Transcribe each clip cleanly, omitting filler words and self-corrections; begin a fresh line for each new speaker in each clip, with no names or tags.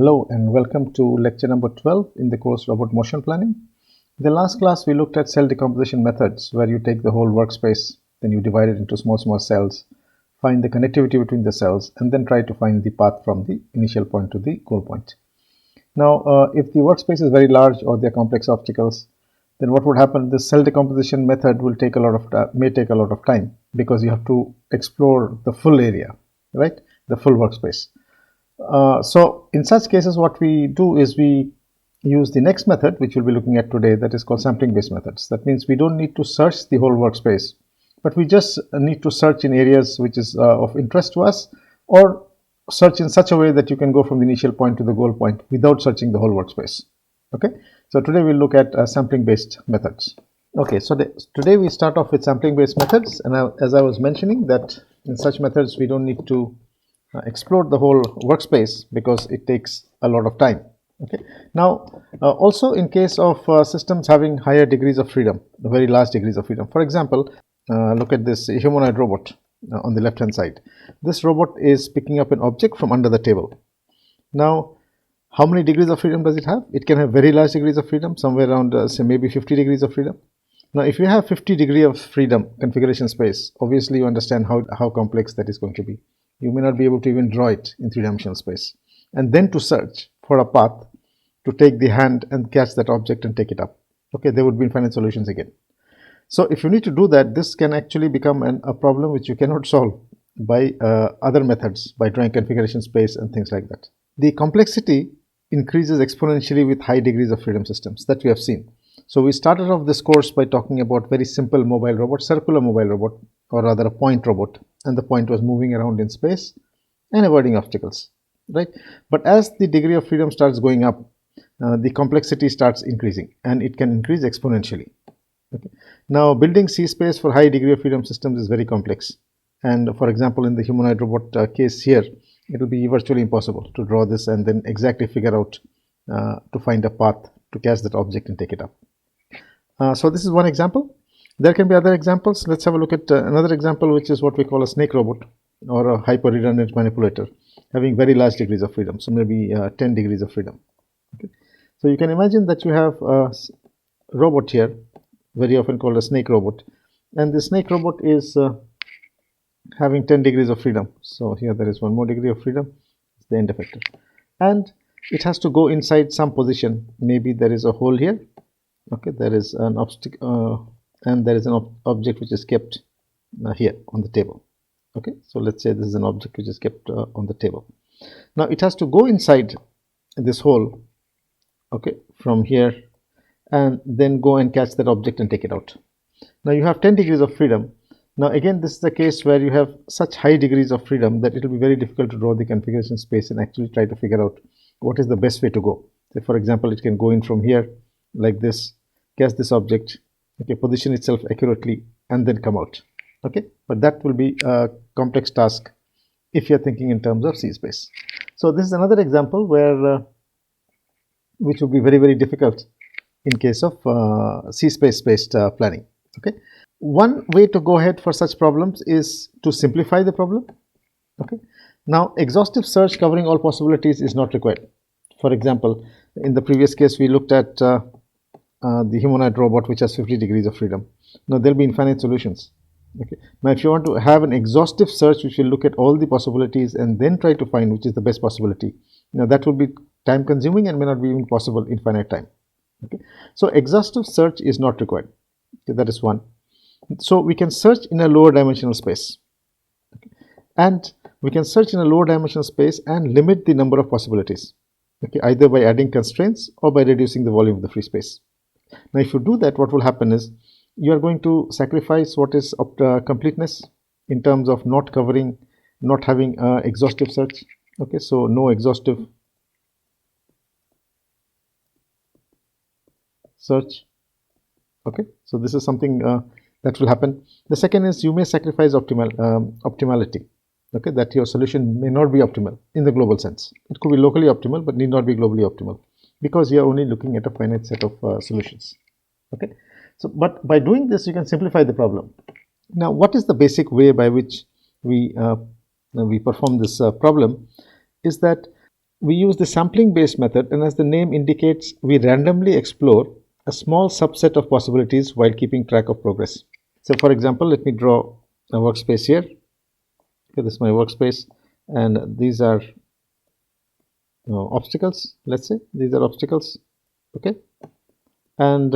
Hello and welcome to lecture number 12 in the course Robot Motion Planning. In the last class we looked at cell decomposition methods where you take the whole workspace, then you divide it into small cells, find the connectivity between the cells, and then try to find the path from the initial point to the goal point. Now if the workspace is very large or there are complex obstacles, then what would happen, the cell decomposition method will take a lot of may take a lot of time because you have to explore the full area, right, the full workspace. So in such cases what we do is we use the next method which we'll be looking at today, that is called sampling based methods. That means we don't need to search the whole workspace, but we just need to search in areas which is of interest to us, or search in such a way that you can go from the initial point to the goal point without searching the whole workspace. Okay, so today we'll look at sampling based methods. Okay, so today we start off with sampling based methods, and as I was mentioning that in such methods we don't need to explore the whole workspace because it takes a lot of time. Okay, now also in case of systems having higher degrees of freedom, very large degrees of freedom, for example, look at this humanoid robot on the left hand side. This robot is picking up an object from under the table. Now how many degrees of freedom does it have? It can have very large degrees of freedom, somewhere around say maybe 50 degrees of freedom. Now if you have 50 degree of freedom configuration space, obviously you understand how complex that is going to be. You may not be able to even draw it in three-dimensional space, and then to search for a path to take the hand and catch that object and take it up. Okay, there would be infinite solutions again. So if you need to do that, this can actually become a problem which you cannot solve by other methods, by drawing configuration space and things like that. The complexity increases exponentially with high degrees of freedom systems that we have seen. So we started off this course by talking about very simple mobile robot, circular mobile robot, or rather a point robot, and the point was moving around in space and avoiding obstacles, right? But as the degree of freedom starts going up, the complexity starts increasing, and it can increase exponentially. Okay. Now building C-space for high degree of freedom systems is very complex, and for example in the humanoid robot case here, it will be virtually impossible to draw this and then exactly figure out to find a path to catch that object and take it up. So this is one example. There can be other examples. Let's have a look at another example, which is what we call a snake robot or a hyper redundant manipulator having very large degrees of freedom, so maybe 10 degrees of freedom. Okay. So you can imagine that you have a robot here, very often called a snake robot, and the snake robot is having 10 degrees of freedom. So here there is one more degree of freedom, it's the end effector, and it has to go inside some position. Maybe there is a hole here. Okay, there is an obstacle and there is an object which is kept here on the table. Okay, so let's say this is an object which is kept on the table. Now it has to go inside this hole, okay, from here, and then go and catch that object and take it out. Now you have 10 degrees of freedom. Now again, this is the case where you have such high degrees of freedom that it will be very difficult to draw the configuration space and actually try to figure out what is the best way to go. Say for example, it can go in from here like this, catch this object, okay, position itself accurately, and then come out. Okay, but that will be a complex task if you're thinking in terms of C-space. So this is another example where which would be very difficult in case of C-space based planning. Okay, one way to go ahead for such problems is to simplify the problem. Okay, now exhaustive search covering all possibilities is not required. For example, in the previous case we looked at the humanoid robot which has 50 degrees of freedom. Now there will be infinite solutions. Okay. Now if you want to have an exhaustive search which will look at all the possibilities and then try to find which is the best possibility, now that would be time consuming and may not be even possible in finite time. Okay. So exhaustive search is not required. Okay, that is one. So we can search in a lower dimensional space. Okay. And we can search in a lower dimensional space and limit the number of possibilities. Okay, either by adding constraints or by reducing the volume of the free space. Now if you do that, what will happen is you are going to sacrifice what is completeness in terms of not having exhaustive search. Okay, so no exhaustive search. Okay, so this is something that will happen. The second is you may sacrifice optimality. Okay, that your solution may not be optimal in the global sense. It could be locally optimal but need not be globally optimal, because you are only looking at a finite set of solutions. Okay, so but by doing this you can simplify the problem. Now what is the basic way by which we perform this problem is that we use the sampling based method, and as the name indicates, we randomly explore a small subset of possibilities while keeping track of progress. So for example, let me draw a workspace here. Okay, this is my workspace, and these are obstacles. Let's say these are obstacles. Okay, and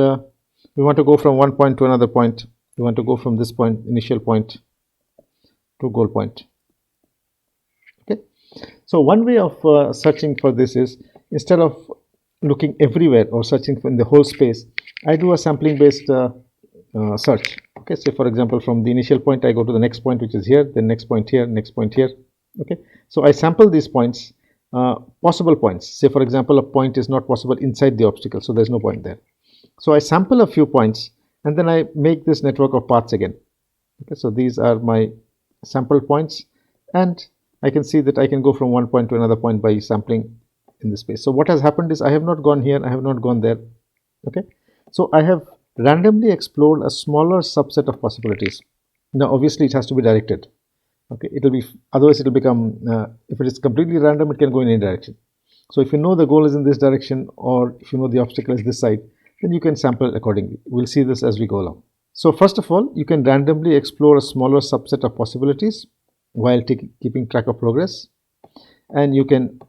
we want to go from one point to another point. We want to go from this point, initial point, to goal point. Okay, so one way of searching for this is, instead of looking everywhere or searching in the whole space, I do a sampling based search. Okay, so for example, from the initial point I go to the next point, which is here, then next point here, next point here. Okay, so I sample these points, possible points. Say for example, a point is not possible inside the obstacle, so there's no point there. So I sample a few points and then I make this network of paths again. Okay, so these are my sample points, and I can see that I can go from one point to another point by sampling in this space. So what has happened is I have not gone here, I have not gone there. Okay, so I have randomly explored a smaller subset of possibilities. Now obviously it has to be directed. Okay, it will be, otherwise it will become, if it is completely random, it can go in any direction. So if you know the goal is in this direction, or if you know the obstacle is this side, then you can sample accordingly. We'll see this as we go along. So first of all, you can randomly explore a smaller subset of possibilities while keeping track of progress, and you can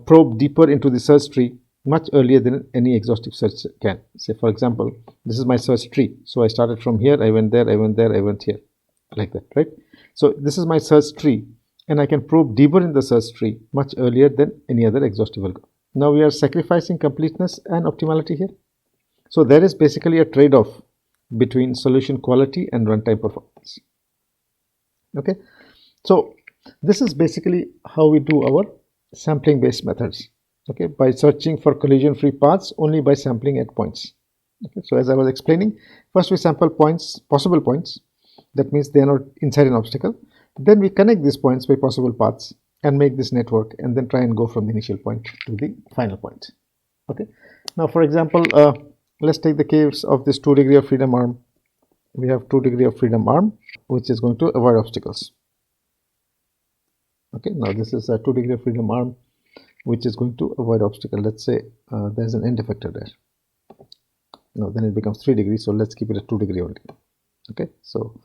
probe deeper into the search tree much earlier than any exhaustive search can. Say for example, this is my search tree, so I started from here, I went there, I went there, I went here, like that, right? So this is my search tree, and I can probe deeper in the search tree much earlier than any other exhaustive algorithm. Now we are sacrificing completeness and optimality here. So there is basically a trade-off between solution quality and runtime performance. Okay, so this is basically how we do our sampling based methods. Okay, by searching for collision free paths only by sampling at points. Okay, so as I was explaining, first we sample points, possible points, that means they are not inside an obstacle. Then we connect these points by possible paths and make this network, and then try and go from the initial point to the final point. Okay, now for example, let's take the case of this 2 degree of freedom arm. We have 2 degree of freedom arm which is going to avoid obstacles. Okay, now this is a 2 degree of freedom arm which is going to avoid obstacle. Let's say there's an end effector there. Now then it becomes 3 degrees, so let's keep it at 2 degree only. Okay, so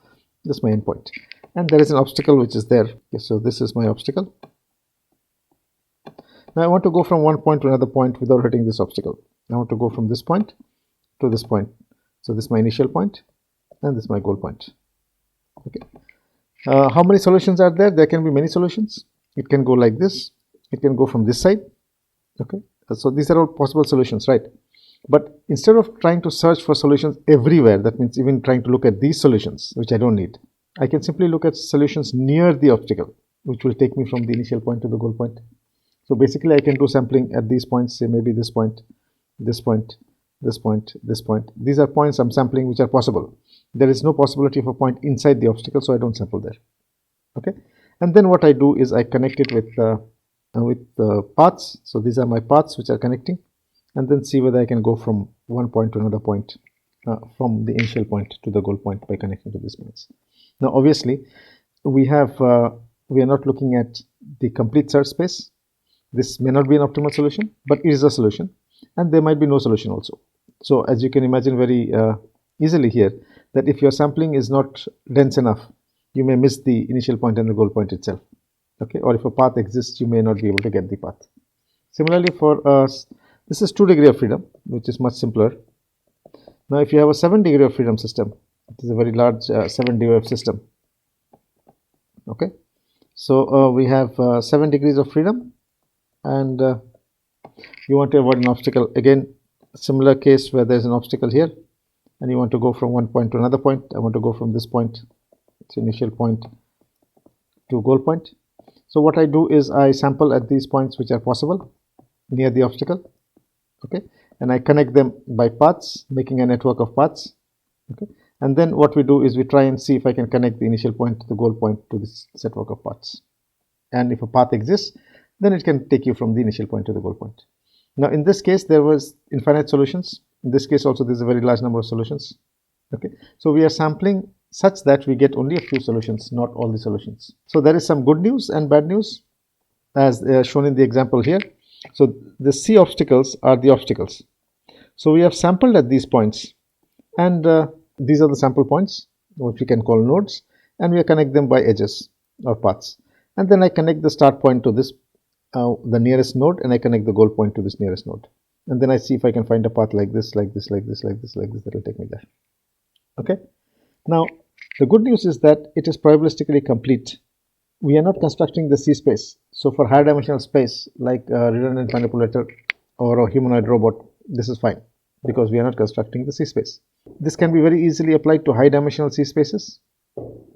this is my endpoint, and there is an obstacle which is there. Okay, so this is my obstacle. Now I want to go from one point to another point without hitting this obstacle. I want to go from this point to this point. So this is my initial point, and this is my goal point. Okay, how many solutions are there? There can be many solutions. It can go like this, it can go from this side. Okay, so these are all possible solutions, right? But instead of trying to search for solutions everywhere, that means even trying to look at these solutions which I don't need, I can simply look at solutions near the obstacle, which will take me from the initial point to the goal point. So basically I can do sampling at these points, say maybe this point, this point, this point, this point. These are points I'm sampling which are possible. There is no possibility of a point inside the obstacle, so I don't sample there. Okay, and then what I do is I connect it with paths. So these are my paths which are connecting, and then see whether I can go from one point to another point, from the initial point to the goal point by connecting to these points. Now obviously we are not looking at the complete search space. This may not be an optimal solution, but it is a solution, and there might be no solution also. So as you can imagine very easily here, that if your sampling is not dense enough, you may miss the initial point and the goal point itself. Okay, or if a path exists, you may not be able to get the path. Similarly for us, this is 2 degree of freedom, which is much simpler. Now if you have a 7 degree of freedom system, it is a very large 7 degree of system. Okay, so we have 7 degrees of freedom, and you want to avoid an obstacle. Again, similar case where there's an obstacle here, and you want to go from one point to another point. I want to go from this point, its initial point, to goal point. So what I do is I sample at these points which are possible near the obstacle. Okay, and I connect them by paths, making a network of paths. Okay, and then what we do is we try and see if I can connect the initial point to the goal point to this network of paths. And if a path exists, then it can take you from the initial point to the goal point. Now in this case there was infinite solutions. In this case also there's a very large number of solutions. Okay, so we are sampling such that we get only a few solutions, not all the solutions. So there is some good news and bad news, as shown in the example here. So the C obstacles are the obstacles. So we have sampled at these points, and these are the sample points, which we can call nodes, and we connect them by edges or paths. And then I connect the start point to this, the nearest node, and I connect the goal point to this nearest node. And then I see if I can find a path like this, like this, like this, like this, like this, that will take me there. Okay. Now, the good news is that it is probabilistically complete. We are not constructing the C space. So for higher dimensional space, like a redundant manipulator or a humanoid robot, this is fine because we are not constructing the C space. This can be very easily applied to high dimensional C spaces,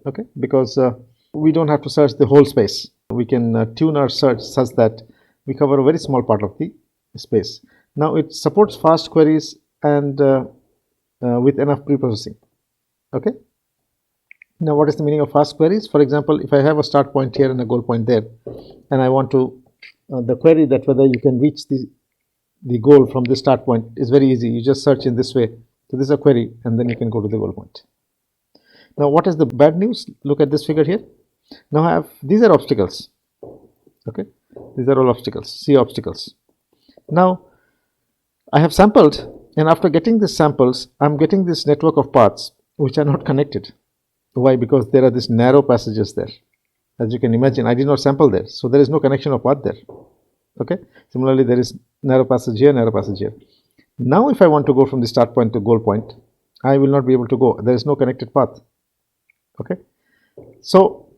okay, because we don't have to search the whole space. We can tune our search such that we cover a very small part of the space. Now it supports fast queries and with enough pre-processing. Okay. Now what is the meaning of fast queries? For example, if I have a start point here and a goal point there, and I want to the query that whether you can reach the goal from this start point is very easy. You just search in this way. So this is a query, and then you can go to the goal point. Now what is the bad news? Look at this figure here. Now these are obstacles. Okay, these are all obstacles, C obstacles. Now I have sampled, and after getting these samples, I'm getting this network of paths which are not connected. Why? Because there are these narrow passages there. As you can imagine, I did not sample there, so there is no connection of path there. Okay. Similarly, there is narrow passage here, narrow passage here. Now, if I want to go from the start point to goal point, I will not be able to go. There is no connected path. Okay. So,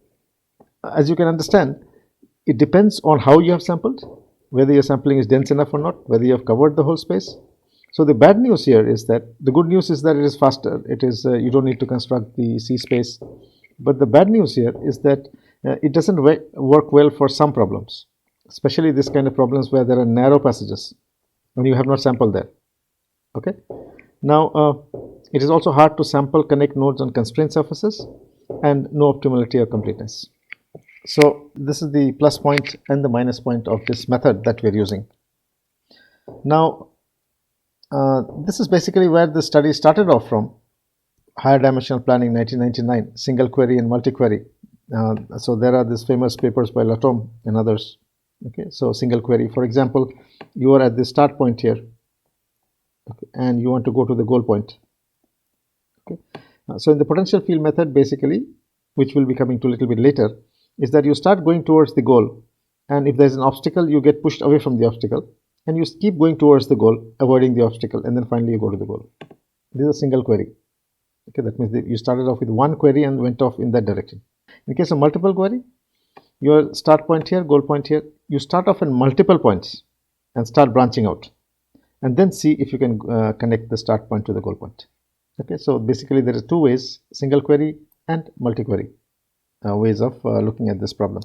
as you can understand, it depends on how you have sampled, whether your sampling is dense enough or not, whether you have covered the whole space. So the bad news here is that the good news is that it is faster. It is you don't need to construct the C space. But the bad news here is that it doesn't work well for some problems, especially this kind of problems where there are narrow passages and you have not sampled there. Okay. Now it is also hard to sample connect nodes on constrained surfaces and no optimality or completeness. So this is the plus point and the minus point of this method that we are using. Now this is basically where the study started off from. Higher dimensional planning 1999, single query and multi-query. So there are these famous papers by Latom and others. Okay, so single query, for example, you are at the start point here, okay, and you want to go to the goal point. Okay, so in the potential field method, basically, which will be coming to a little bit later, is that you start going towards the goal, and if there's an obstacle, you get pushed away from the obstacle, and you keep going towards the goal, avoiding the obstacle, and then finally you go to the goal. This is a single query. Okay, that means that you started off with one query and went off in that direction. In case of multiple query, your start point here, goal point here, you start off in multiple points and start branching out, and then see if you can connect the start point to the goal point. Okay, so basically there are two ways: single query and multi-query ways of looking at this problem.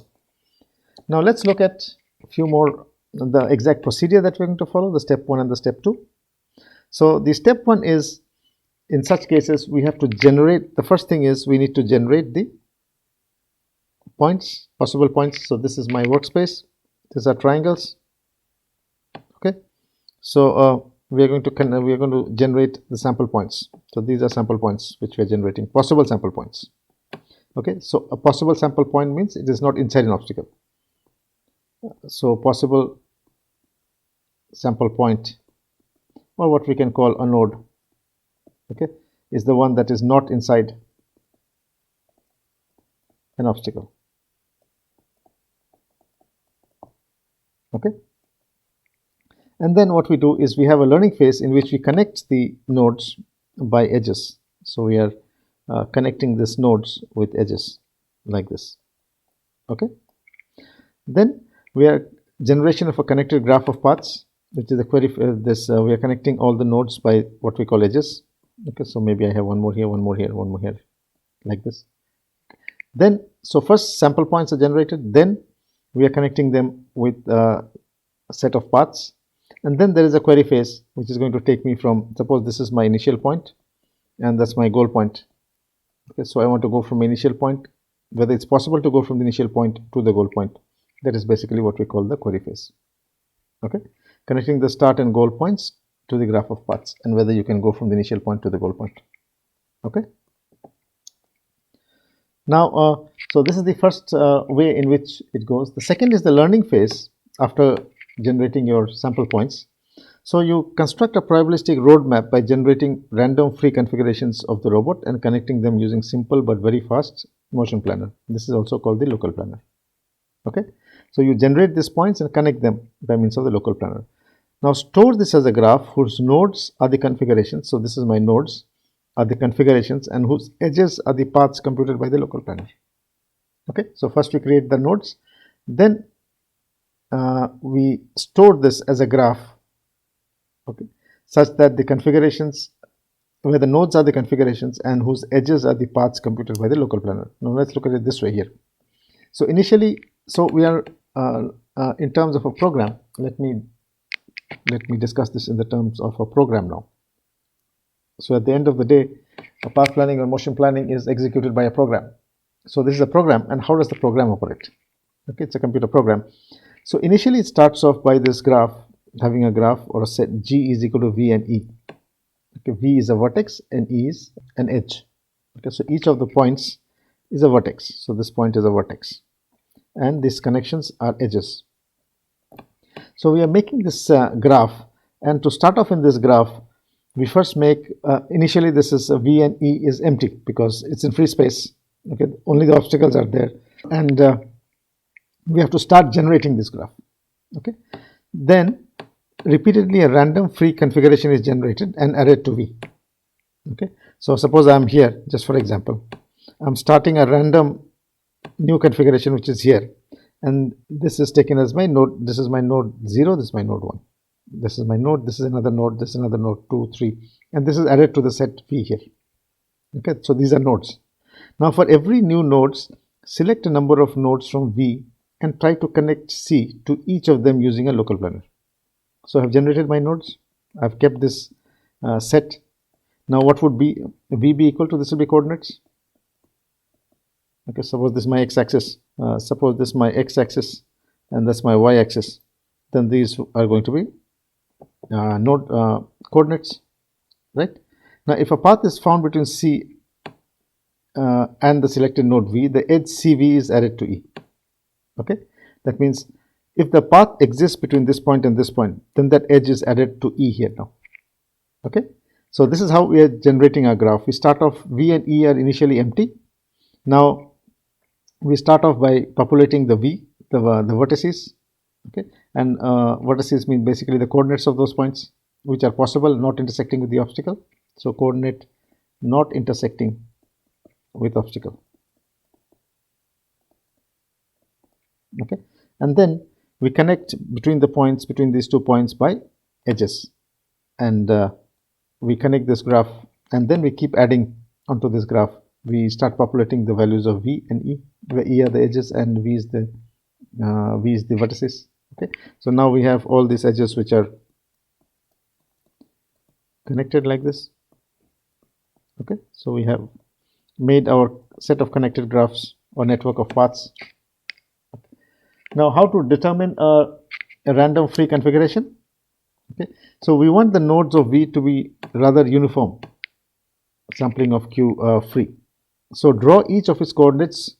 Now let's look at a few more, the exact procedure that we're going to follow, the step 1 and the step 2. So the step 1 is, in such cases, we have to generate, the first thing is we need to generate the points, possible points. So this is my workspace. These are triangles. Okay. So we are going to generate the sample points. So these are sample points which we are generating, possible sample points. Okay. So a possible sample point means it is not inside an obstacle. So possible sample point, or what we can call a node, okay, is the one that is not inside an obstacle. Okay. And then what we do is we have a learning phase in which we connect the nodes by edges. So we are connecting these nodes with edges like this. Okay. Then we are generation of a connected graph of paths, which is a query. We are connecting all the nodes by what we call edges. Okay, so maybe I have one more here, one more here, one more here, like this. Then, so first sample points are generated, then we are connecting them with a set of paths, and then there is a query phase which is going to take me from, suppose this is my initial point and that's my goal point. Okay, so I want to go from initial point, whether it's possible to go from the initial point to the goal point. That is basically what we call the query phase. Okay, connecting the start and goal points to the graph of paths, and whether you can go from the initial point to the goal point. Okay. Now, so this is the first way in which it goes. The second is the learning phase after generating your sample points. So you construct a probabilistic roadmap by generating random free configurations of the robot and connecting them using simple but very fast motion planner. This is also called the local planner. Okay, so you generate these points and connect them by means of the local planner. Now store this as a graph whose nodes are the configurations. So this is my nodes are the configurations and whose edges are the paths computed by the local planner. Okay, so first we create the nodes, then we store this as a graph, okay, such that the configurations where the nodes are the configurations and whose edges are the paths computed by the local planner. Now let's look at it this way here. So initially, so we are in terms of a program. Let me discuss this in the terms of a program now. So at the end of the day, a path planning or motion planning is executed by a program. So this is a program, and how does the program operate? Okay, it's a computer program. So initially it starts off by this graph, having a graph or a set G is equal to V and E. Okay, V is a vertex and E is an edge. Okay, so each of the points is a vertex. So this point is a vertex, and these connections are edges. So we are making this graph, and to start off in this graph, we first make initially this is V and E is empty because it's in free space. Okay, only the obstacles are there, and we have to start generating this graph. Okay, then repeatedly a random free configuration is generated and added to V. Okay, so suppose I'm here, just for example, I'm starting a random new configuration which is here, and this is taken as my node. This is my node 0, this is my node 1, this is my node, this is another node, this is another node 2, 3, and this is added to the set V here. Okay, so these are nodes. Now for every new nodes, select a number of nodes from V and try to connect C to each of them using a local planner. So I have generated my nodes, I've kept this set. Now what would be V be equal to? This will be coordinates. Okay, suppose this is my x-axis, suppose this is my x-axis and that's my y-axis, then these are going to be node coordinates, right? Now if a path is found between C and the selected node V, the edge CV is added to E. Okay, that means if the path exists between this point and this point, then that edge is added to E here now. Okay, so this is how we are generating our graph. We start off, V and E are initially empty. Now we start off by populating the V, the vertices. Okay, and vertices mean basically the coordinates of those points which are possible, not intersecting with the obstacle. So coordinate not intersecting with obstacle. Okay, and then we connect between the points, between these 2 points by edges, and we connect this graph, and then we keep adding onto this graph. We start populating the values of V and E, where E are the edges and V is the vertices. Okay, so now we have all these edges which are connected like this. Okay, so we have made our set of connected graphs or network of paths. Now how to determine a random free configuration? Okay, so we want the nodes of V to be rather uniform, sampling of Q free. So draw each of its coordinates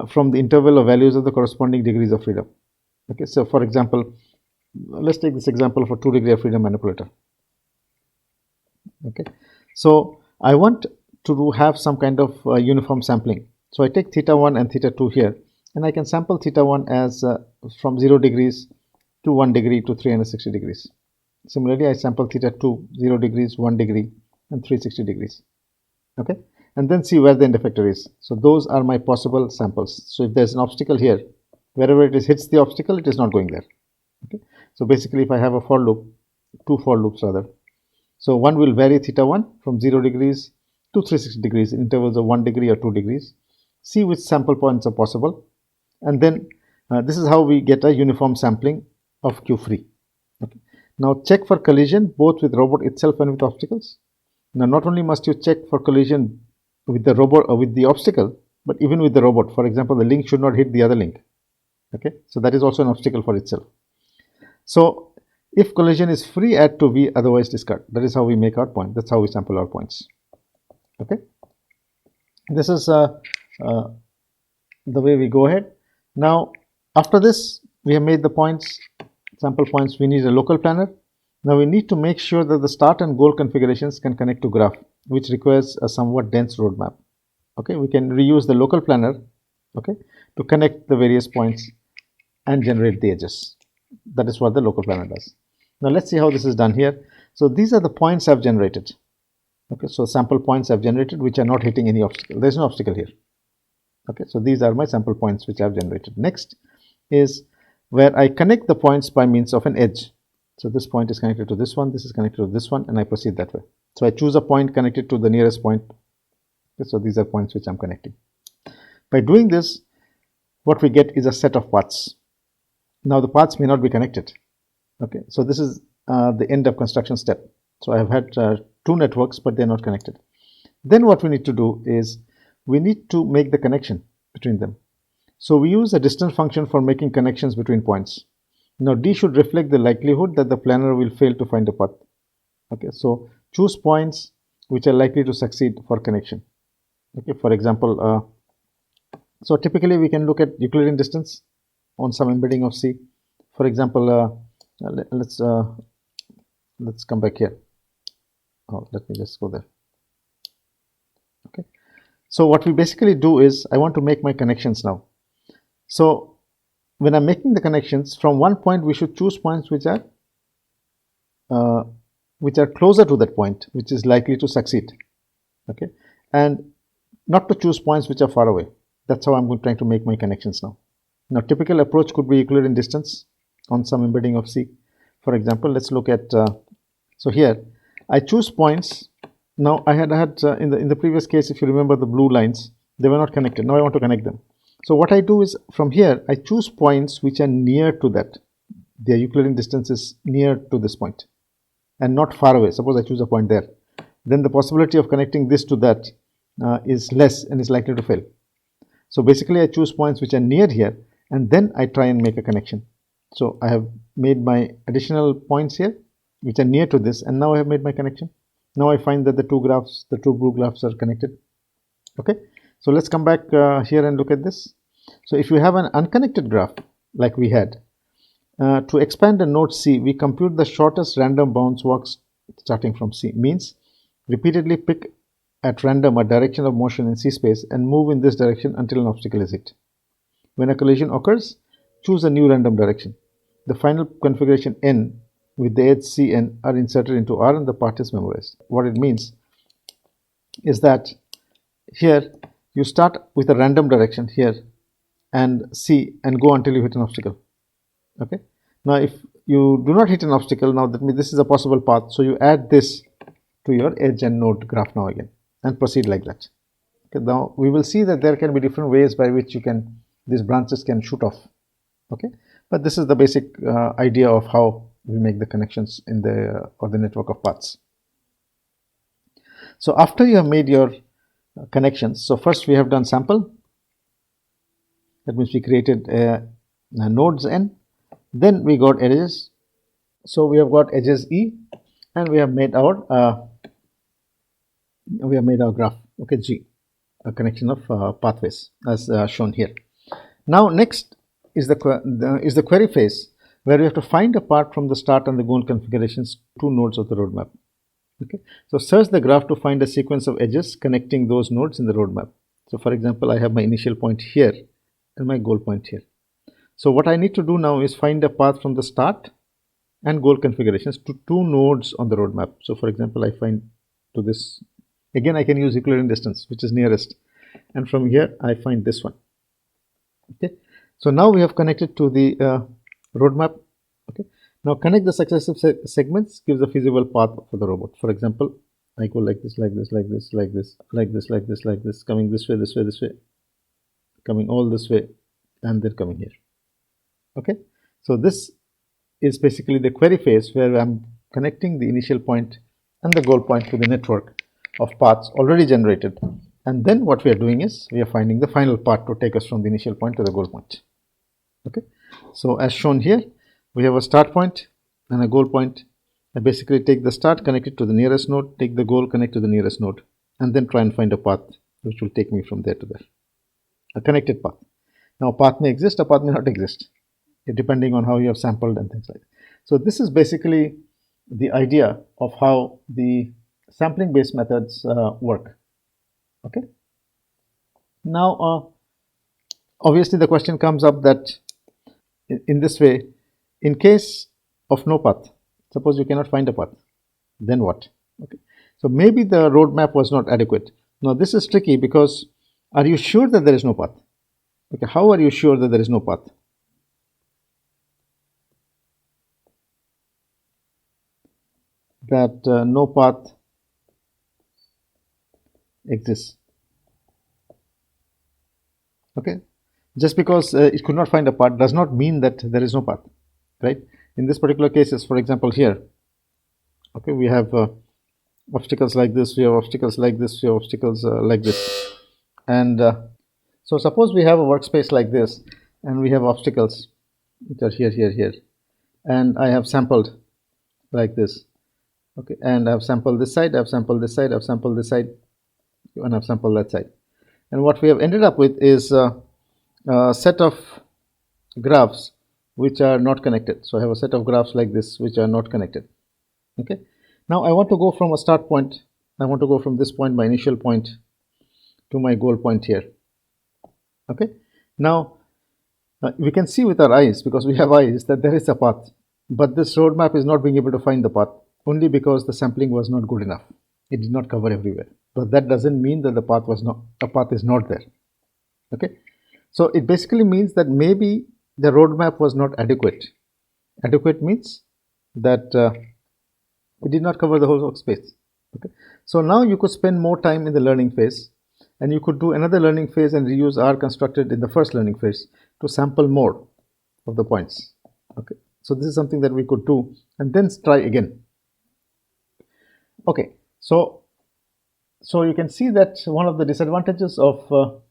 from the interval of values of the corresponding degrees of freedom. Okay, so for example, let's take this example of a 2 degree of freedom manipulator. Okay, so I want to have some kind of uniform sampling. So I take theta 1 and theta 2 here, and I can sample theta 1 as from 0 degrees to 1 degree to 360 degrees. Similarly, I sample theta 2, 0 degrees, 1 degree, and 360 degrees. Okay, and then see where the end effector is. So those are my possible samples. So if there's an obstacle here, wherever it is hits the obstacle, it is not going there. Okay, so basically if I have a for loop, 2 for loops rather, so one will vary theta 1 from 0 degrees to 360 degrees in intervals of 1 degree or 2 degrees. See which sample points are possible, and then this is how we get a uniform sampling of Q free. Okay, now check for collision both with robot itself and with obstacles. Now not only must you check for collision with the robot or with the obstacle, but even with the robot. For example, the link should not hit the other link. Okay, so that is also an obstacle for itself. So if collision is free, add to V, otherwise discard. That is how we make our point. That's how we sample our points. Okay, this is the way we go ahead. Now after this, we have made the points. sample points, we need a local planner. Now we need to make sure that the start and goal configurations can connect to graph, which requires a somewhat dense roadmap. Okay, we can reuse the local planner, okay, to connect the various points and generate the edges. That is what the local planner does. Now let's see how this is done here. So these are the points I've generated. Okay, so sample points I've generated which are not hitting any obstacle. There's no obstacle here. Okay, so these are my sample points which I've generated. Next is where I connect the points by means of an edge. So this point is connected to this one, this is connected to this one, and I proceed that way. So I choose a point connected to the nearest point. Okay, so these are points which I'm connecting. By doing this, what we get is a set of paths. Now the paths may not be connected. Okay, so this is the end of construction step. So I have had two networks, but they're not connected. Then what we need to do is we need to make the connection between them. So we use a distance function for making connections between points. Now D should reflect the likelihood that the planner will fail to find a path. Okay, so choose points which are likely to succeed for connection. Okay, for example, so typically we can look at Euclidean distance on some embedding of C. For example, let's come back here. Oh, let me just go there. Okay, so what we basically do is I want to make my connections now. So when I'm making the connections from one point, we should choose points which are closer to that point, which is likely to succeed. Okay, and not to choose points which are far away. That's how I'm trying to make my connections now. Now, typical approach could be Euclidean distance on some embedding of C. For example, let's look at so here I choose points. Now I had in the previous case, if you remember the blue lines, they were not connected. Now I want to connect them. So what I do is from here I choose points which are near to that. Their Euclidean distance is near to this point and not far away. Suppose I choose a point there, then the possibility of connecting this to that is less and is likely to fail. So basically I choose points which are near here and then I try and make a connection. So I have made my additional points here which are near to this, and now I have made my connection. Now I find that the two blue graphs are connected. Okay, so let's come back here and look at this. So if you have an unconnected graph like we had, to expand a node C, we compute the shortest random bounce walks starting from C. Means repeatedly pick at random a direction of motion in C space and move in this direction until an obstacle is hit. When a collision occurs, choose a new random direction. The final configuration N with the edge Cn are inserted into R and the part is memorized. What it means is that here you start with a random direction here and C and go until you hit an obstacle. Okay. Now if you do not hit an obstacle, now that means this is a possible path. So you add this to your edge and node graph now again and proceed like that. Okay. Now we will see that there can be different ways by which these branches can shoot off. Okay. But this is the basic idea of how we make the connections in the network of paths. So after you have made your connections, so first we have done sample. That means we created nodes N. Then we got edges. So we have got edges E, and we have made our graph. Okay, G, a connection of pathways as shown here. Now next is the query phase, where we have to find a path from the start and the goal configurations, two nodes of the roadmap. Okay, so search the graph to find a sequence of edges connecting those nodes in the roadmap. So for example, I have my initial point here and my goal point here. So what I need to do now is find a path from the start and goal configurations to two nodes on the roadmap. So for example, I find to this, again I can use Euclidean distance, which is nearest, and from here I find this one. Okay, so now we have connected to the roadmap. Okay, now connect the successive segments gives a feasible path for the robot. For example, I go like this, like this, like this, like this, like this, like this, like this, coming this way, this way, this way, coming all this way, and then coming here. Okay, so this is basically the query phase, where I'm connecting the initial point and the goal point to the network of paths already generated, and then what we are doing is we are finding the final path to take us from the initial point to the goal point. Okay, so as shown here, we have a start point and a goal point. I basically take the start, connect it to the nearest node, take the goal, connect to the nearest node, and then try and find a path which will take me from there to there, a connected path. Now a path may exist, a path may not exist. okay, depending on how you have sampled and things like that. So this is basically the idea of how the sampling based methods work. Okay. Now, obviously the question comes up that in this way, in case of no path, suppose you cannot find a path, then what? Okay. So maybe the roadmap was not adequate. Now this is tricky because are you sure that there is no path? Okay, how are you sure that there is no path? That no path exists. Okay, just because it could not find a path does not mean that there is no path, right? In this particular cases, for example, here, okay, we have obstacles like this, we have obstacles like this, we have obstacles like this, and so suppose we have a workspace like this, and we have obstacles which are here, here, here, and I have sampled like this, okay, and I have sampled this side, I have sampled this side, I have sampled this side, and I have sampled that side, and what we have ended up with is a set of graphs which are not connected. So I have a set of graphs like this which are not connected. Okay. Now I want to go from a start point. I want to go from this point, my initial point, to my goal point here. Okay. Now we can see with our eyes, because we have eyes, that there is a path, but this roadmap is not being able to find the path only because the sampling was not good enough. It did not cover everywhere. But that doesn't mean that the path is not there. Okay. So it basically means that maybe the roadmap was not adequate. Adequate means that it did not cover the whole workspace. Okay. So now you could spend more time in the learning phase, and you could do another learning phase and reuse R constructed in the first learning phase to sample more of the points. Okay. So this is something that we could do and then try again. Okay. So you can see that one of the disadvantages of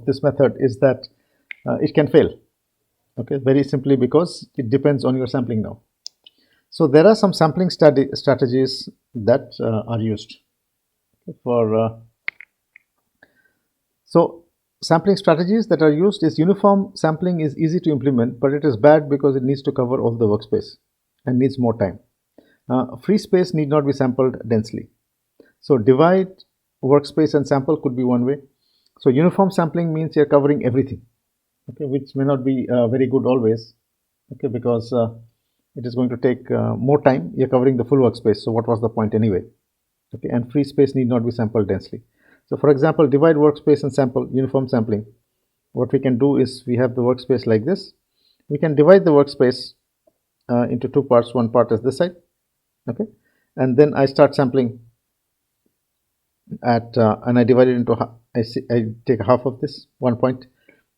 this method is that it can fail. Okay, very simply because it depends on your sampling now. So there are some sampling strategies that are used for. So sampling strategies that are used is uniform sampling is easy to implement, but it is bad because it needs to cover all the workspace and needs more time. Free space need not be sampled densely. So divide workspace and sample could be one way. So uniform sampling means you're covering everything, okay, which may not be very good always, okay, because it is going to take more time. You're covering the full workspace, so what was the point anyway? Okay, and free space need not be sampled densely. So for example, divide workspace and sample, uniform sampling. What we can do is we have the workspace like this. We can divide the workspace into two parts. One part is this side, okay, and then I start sampling at and I divide it into I take half of this one point,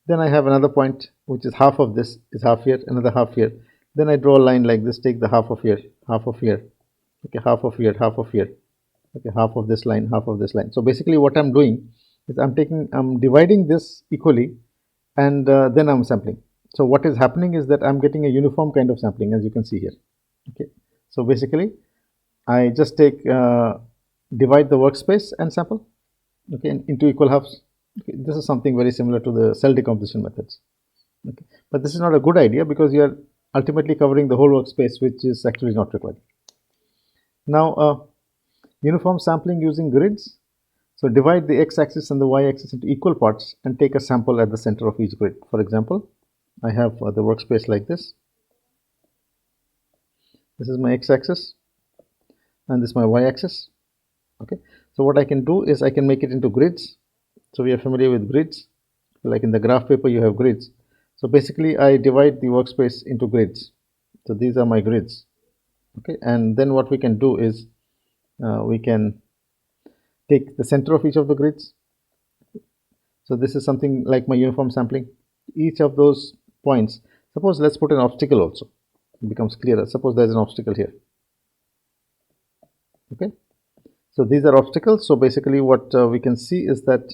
then I have another point which is half of this is half here, another half here, then I draw a line like this, take the half of here, okay, half of here, okay, half of this line, half of this line. So basically what I'm doing is I'm dividing this equally, and then I'm sampling. So what is happening is that I'm getting a uniform kind of sampling, as you can see here. Okay, so basically I just take divide the workspace and sample, okay, into equal halves. Okay, this is something very similar to the cell decomposition methods. Okay, but this is not a good idea because you are ultimately covering the whole workspace, which is actually not required. Now, uniform sampling using grids. So divide the x-axis and the y-axis into equal parts and take a sample at the center of each grid. For example, I have the workspace like this. This is my x-axis and this is my y-axis. Okay, so what I can do is I can make it into grids. So we are familiar with grids, like in the graph paper you have grids. So basically I divide the workspace into grids. So these are my grids. Okay, and then what we can do is we can take the center of each of the grids. So this is something like my uniform sampling. Each of those points, suppose let's put an obstacle also, it becomes clearer. Suppose there's an obstacle here. Okay, so these are obstacles. So basically what we can see is that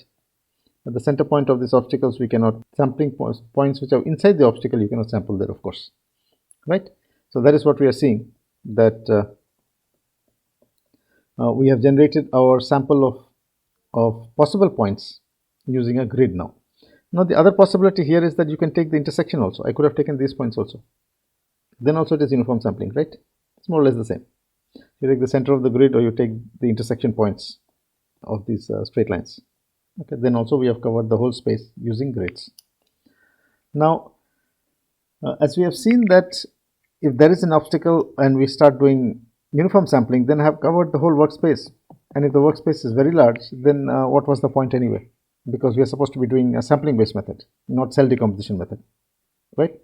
at the center point of these obstacles we cannot sampling points which are inside the obstacle, you cannot sample there, of course, right? So that is what we are seeing, that we have generated our sample of possible points using a grid now. Now the other possibility here is that you can take the intersection also. I could have taken these points also. Then also it is uniform sampling, right? It's more or less the same. You take the center of the grid or you take the intersection points of these straight lines. Okay, then also we have covered the whole space using grids. Now, as we have seen that if there is an obstacle and we start doing uniform sampling, then I have covered the whole workspace. And if the workspace is very large, then what was the point anyway? Because we are supposed to be doing a sampling based method, not cell decomposition method, right?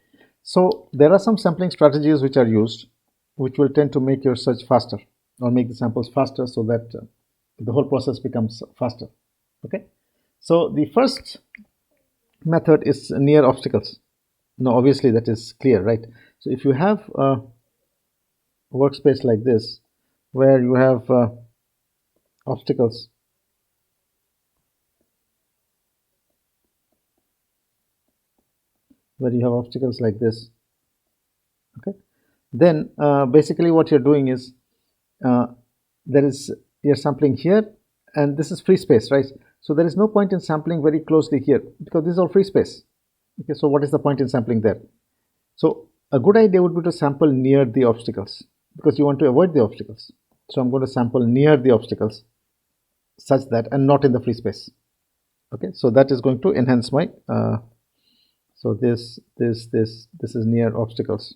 So there are some sampling strategies which are used, which will tend to make your search faster or make the samples faster so that the whole process becomes faster. Okay, so the first method is near obstacles. Now obviously that is clear, right? So if you have a workspace like this where you have obstacles, like this, okay, then basically what you're doing is you're sampling here and this is free space, right? So there is no point in sampling very closely here because this is all free space. Okay, so what is the point in sampling there? So a good idea would be to sample near the obstacles because you want to avoid the obstacles. So I'm going to sample near the obstacles such that, and not in the free space. Okay, so that is going to enhance my so this is near obstacles.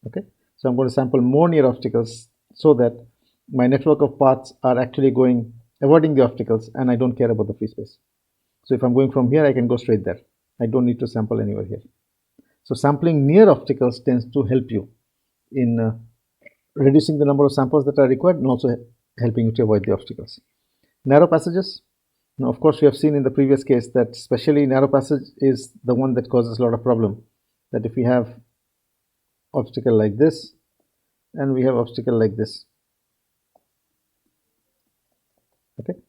Okay, so I'm going to sample more near obstacles so that my network of paths are actually avoiding the obstacles and I don't care about the free space. So if I'm going from here, I can go straight there. I don't need to sample anywhere here. So sampling near obstacles tends to help you in reducing the number of samples that are required and also helping you to avoid the obstacles. Narrow passages. Now, of course, we have seen in the previous case that especially narrow passage is the one that causes a lot of problem. That if we have obstacle like this and we have obstacle like this, okay,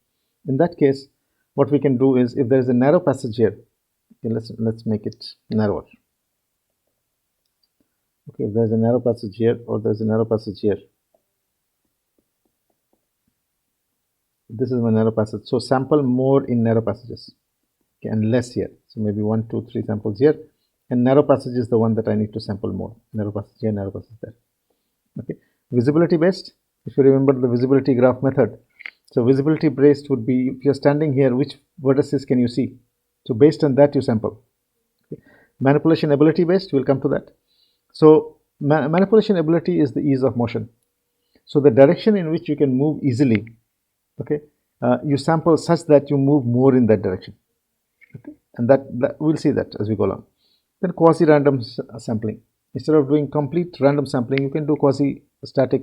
in that case, what we can do is if there is a narrow passage here, okay, let's make it narrower. Okay, if there's a narrow passage here or there's a narrow passage here, this is my narrow passage. So sample more in narrow passages, okay, and less here. So maybe 1, 2, 3 samples here, and narrow passage is the one that I need to sample more. Narrow passage here, narrow passage there. Okay, visibility based. If you remember the visibility graph method, so visibility based would be if you're standing here, which vertices can you see? So based on that you sample. Okay. Manipulation ability based, we'll come to that. So manipulation ability is the ease of motion. So the direction in which you can move easily, okay, you sample such that you move more in that direction. Okay, and that we'll see that as we go along. Then quasi-random sampling. Instead of doing complete random sampling, you can do quasi-static,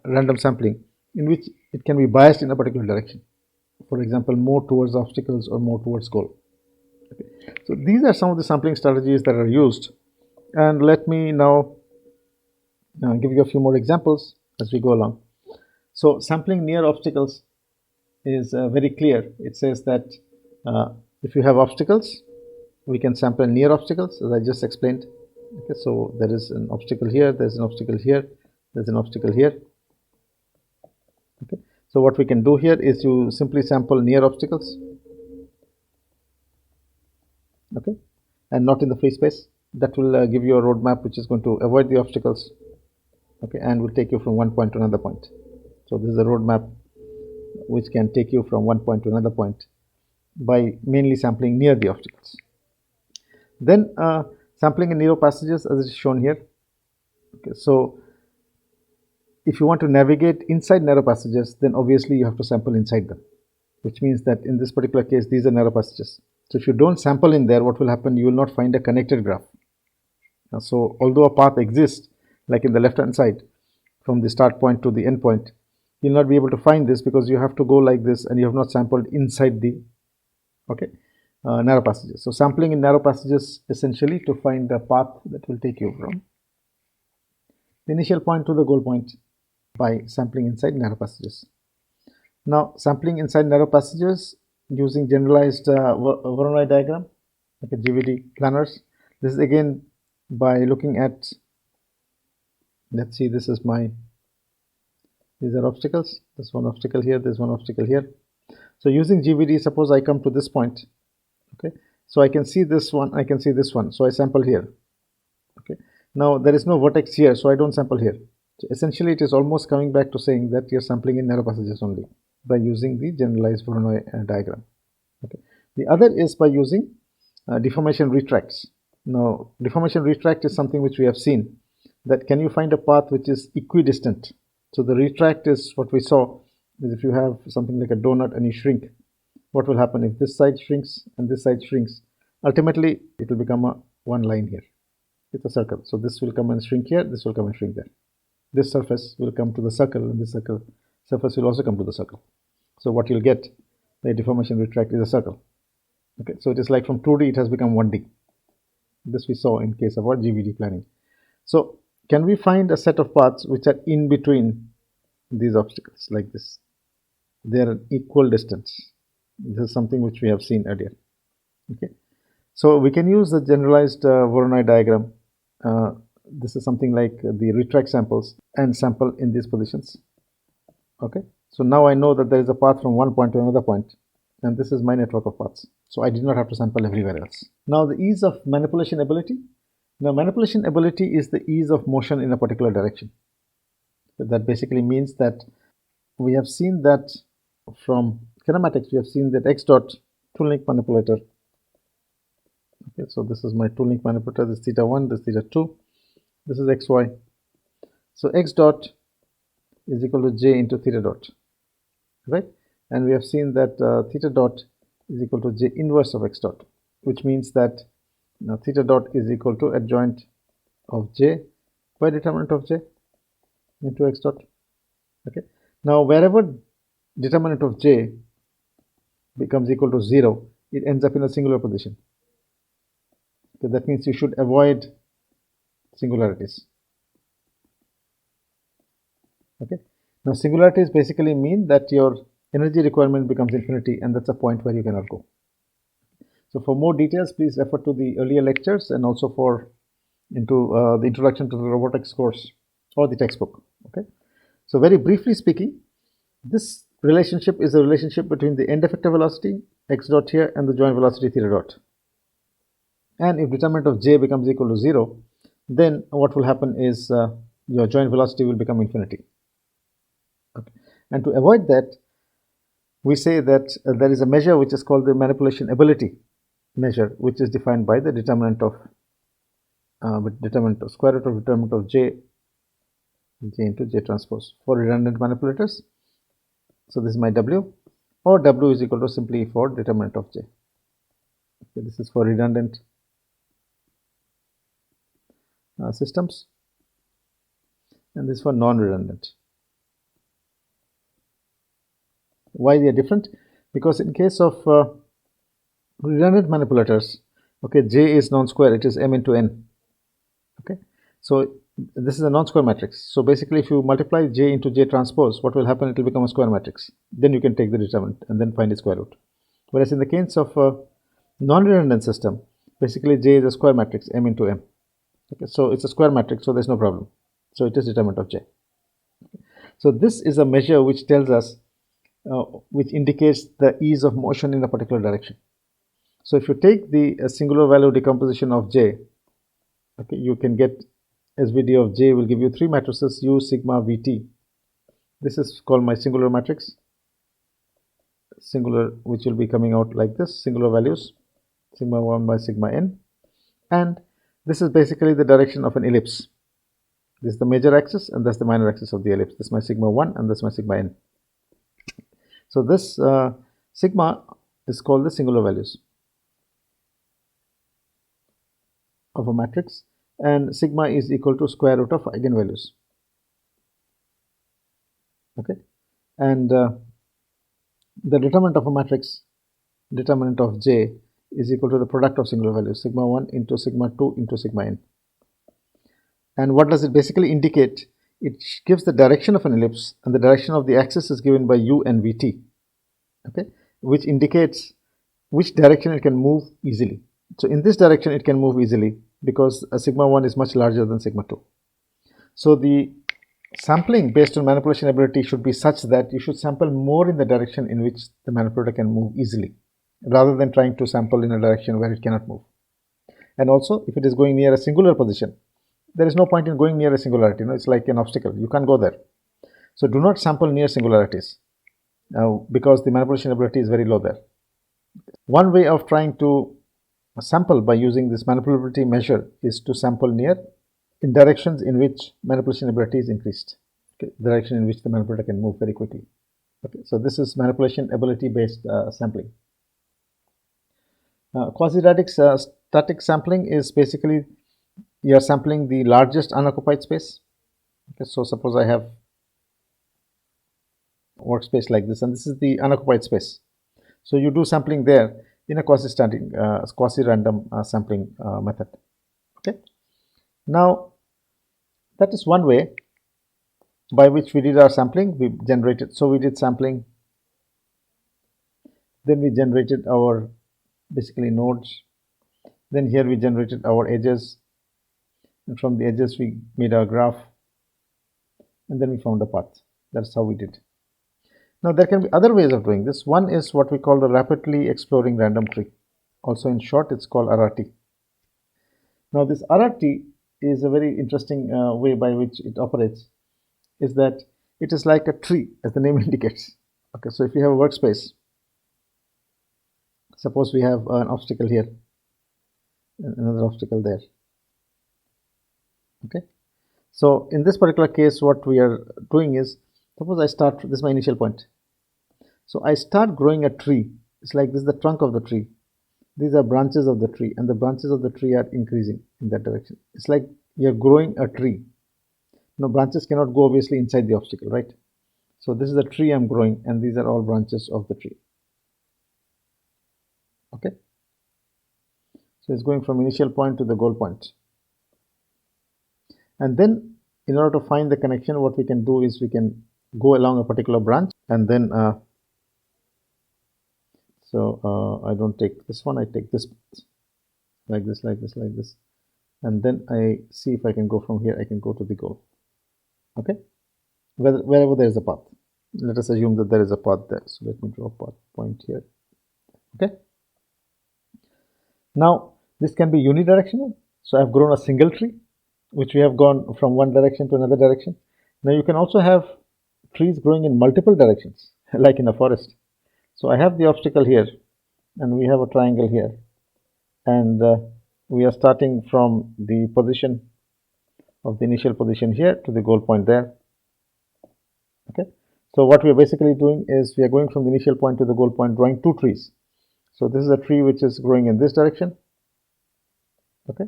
random sampling in which it can be biased in a particular direction. For example, more towards obstacles or more towards goal. Okay. So these are some of the sampling strategies that are used. And let me now give you a few more examples as we go along. So sampling near obstacles is very clear. It says that if you have obstacles, we can sample near obstacles, as I just explained. Okay, so there is an obstacle here, there's an obstacle here, there's an obstacle here. Okay, so what we can do here is you simply sample near obstacles, okay, and not in the free space. That will give you a roadmap which is going to avoid the obstacles, okay, and will take you from one point to another point. So this is a roadmap which can take you from one point to another point by mainly sampling near the obstacles. Then sampling in narrow passages, as is shown here. Okay, so if you want to navigate inside narrow passages, then obviously you have to sample inside them, which means that in this particular case, these are narrow passages. So if you don't sample in there, what will happen? You will not find a connected graph. So although a path exists, like in the left hand side, from the start point to the end point, you'll not be able to find this because you have to go like this and you have not sampled inside the narrow passages. So sampling in narrow passages essentially to find the path that will take you from the initial point to the goal point by sampling inside narrow passages. Now sampling inside narrow passages using generalized Voronoi diagram, like a GVD planners. This is again by looking at, let's see, this is my, these are obstacles. There's one obstacle here, there's one obstacle here. So using GVD, suppose I come to this point Okay, so I can see this one, I can see this one, so I sample here. Okay, now there is no vertex here, so I don't sample here. So essentially it is almost coming back to saying that you're sampling in narrow passages only by using the generalized Voronoi diagram. Okay, the other is by using deformation retracts. Now deformation retract is something which we have seen, that can you find a path which is equidistant. So the retract is what we saw, is if you have something like a donut and you shrink, what will happen if this side shrinks and this side shrinks? Ultimately it will become a one line here. It's a circle. So this will come and shrink here, this will come and shrink there. This surface will come to the circle, and this surface will also come to the circle. So what you'll get, the deformation retract, is a circle. Okay, so it is like from 2D it has become 1D. This we saw in case of our GVD planning. So can we find a set of paths which are in between these obstacles like this? They are an equal distance. This is something which we have seen earlier. Okay, so we can use the generalized Voronoi diagram. This is something like the retract samples and sample in these positions. Okay, so now I know that there is a path from one point to another point, and this is my network of paths. So I did not have to sample everywhere else. Now the ease of manipulation ability. Now manipulation ability is the ease of motion in a particular direction. So that basically means that we have seen that from kinematics, we have seen that x dot tool length manipulator. Okay, so this is my tool length manipulator, this theta 1, this theta 2, this is xy. So x dot is equal to j into theta dot, right? And we have seen that theta dot is equal to j inverse of x dot, which means that now theta dot is equal to adjoint of j by determinant of j into x dot. Okay, now wherever determinant of j becomes equal to 0, it ends up in a singular position. Okay, that means you should avoid singularities. Okay, now singularities basically mean that your energy requirement becomes infinity, and that's a point where you cannot go. So for more details, please refer to the earlier lectures and also into the introduction to the robotics course or the textbook. Okay, so very briefly speaking, this relationship is a relationship between the end effector velocity x dot here and the joint velocity theta dot. And if determinant of j becomes equal to 0, then what will happen is your joint velocity will become infinity. Okay. And to avoid that, we say that there is a measure which is called the manipulation ability measure, which is defined by the determinant of square root of determinant of j into j transpose for redundant manipulators. So this is my w, or w is equal to simply for determinant of j. Okay, this is for redundant systems, and this is for non-redundant. Why they are different? Because in case of redundant manipulators, okay, j is non-square, it is m into n. Okay, so this is a non-square matrix. So basically, if you multiply j into j transpose, what will happen? It will become a square matrix. Then you can take the determinant and then find its square root. Whereas in the case of a non-redundant system, basically j is a square matrix, m into m. Okay, so it's a square matrix, so there's no problem. So it is determinant of j. Okay. So this is a measure which tells us, which indicates the ease of motion in a particular direction. So if you take the singular value decomposition of j, okay, you can get SVD of j will give you three matrices u, sigma, vt. This is called my singular matrix, singular, which will be coming out like this, singular values, sigma 1 by sigma n. And this is basically the direction of an ellipse. This is the major axis, and that's the minor axis of the ellipse. This is my sigma 1, and this is my sigma n. So this sigma is called the singular values of a matrix, and sigma is equal to square root of eigenvalues. Okay, and the determinant of a matrix, determinant of j, is equal to the product of singular values, sigma 1 into sigma 2 into sigma n. And what does it basically indicate? It gives the direction of an ellipse, and the direction of the axis is given by u and vt, okay, which indicates which direction it can move easily. So in this direction it can move easily because sigma 1 is much larger than sigma 2. So the sampling based on manipulation ability should be such that you should sample more in the direction in which the manipulator can move easily. rather than trying to sample in a direction where it cannot move. And also, if it is going near a singular position, there is no point in going near a singularity. It's like an obstacle. You can't go there. So do not sample near singularities because the manipulation ability is very low there. One way of trying to sample by using this manipulability measure is to sample near in directions in which manipulation ability is increased, direction in which the manipulator can move very quickly. So this is manipulation ability based sampling. Quasi-static sampling is basically you are sampling the largest unoccupied space. So suppose I have workspace like this, and this is the unoccupied space. So you do sampling there in a quasi-random sampling method. Okay. Now that is one way by which we did our sampling. We generated. So we did sampling. Then we generated our basically nodes. Then here we generated our edges, and from the edges we made our graph, and then we found a path. That's how we did. Now there can be other ways of doing this. One is what we call the rapidly exploring random tree. Also in short, it's called RRT. Now this RRT is a very interesting way by which it operates, is that it is like a tree, as the name indicates. Okay, so if you have a workspace, suppose we have an obstacle here, and another obstacle there. Okay, so in this particular case, what we are doing is, suppose I start, this is my initial point. So I start growing a tree. It's like this is the trunk of the tree. These are branches of the tree, and the branches of the tree are increasing in that direction. It's like you're growing a tree. Now branches cannot go obviously inside the obstacle, right? So this is the tree I'm growing, and these are all branches of the tree. Okay. So it's going from initial point to the goal point. And then in order to find the connection, what we can do is we can go along a particular branch, and then I don't take this one, I take this like this, like this, like this, and then I see if I can go from here, I can go to the goal. Okay, wherever there is a path. Let us assume that there is a path there. So let me draw a path point here. Okay. Now this can be unidirectional. So I've grown a single tree, which we have gone from one direction to another direction. Now you can also have trees growing in multiple directions, like in a forest. So I have the obstacle here, and we have a triangle here, and we are starting from the position of the initial position here to the goal point there. Okay. So what we are basically doing is we are going from the initial point to the goal point, drawing two trees. So this is a tree which is growing in this direction. Okay.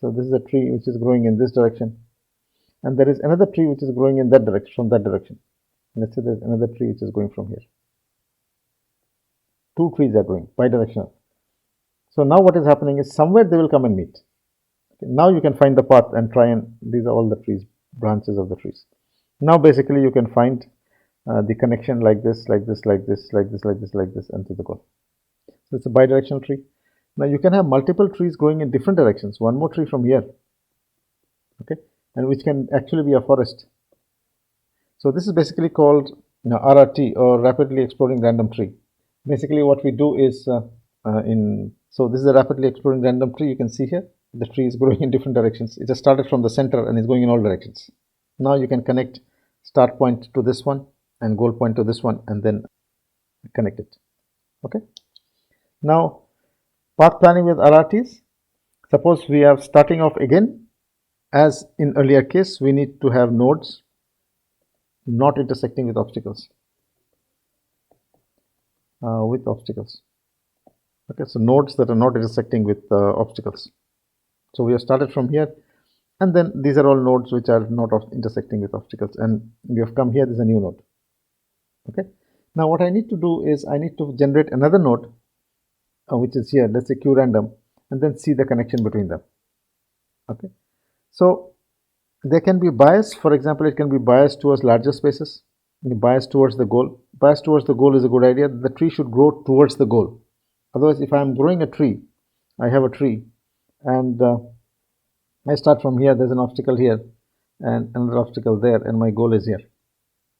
So this is a tree which is growing in this direction, and there is another tree which is growing in that direction, from that direction. Let's say there's another tree which is going from here. Two trees are growing bidirectional. So now what is happening is somewhere they will come and meet. Okay. Now you can find the path and try, and these are all the trees, branches of the trees. Now basically you can find the connection like this, like this, like this, like this, like this, like this, and to the goal. So it's a bidirectional tree. Now you can have multiple trees growing in different directions. One more tree from here. Okay, and which can actually be a forest. So this is basically called RRT, or rapidly exploring random tree. Basically what we do is so this is a rapidly exploring random tree. You can see here the tree is growing in different directions. It has started from the center and is going in all directions. Now you can connect start point to this one and goal point to this one, and then connect it. Okay. Now path planning with RRTs. Suppose we are starting off again, as in earlier case, we need to have nodes not intersecting with obstacles. Okay, so nodes that are not intersecting with obstacles. So we have started from here, and then these are all nodes which are not intersecting with obstacles, and we have come here. This is a new node. Okay. Now what I need to do is I need to generate another node, which is here. Let's say Q random, and then see the connection between them. Okay. So there can be bias. For example, it can be biased towards larger spaces, biased towards the goal. Bias towards the goal is a good idea. The tree should grow towards the goal. Otherwise, if I am growing a tree, I have a tree, and I start from here. There's an obstacle here, and another obstacle there, and my goal is here.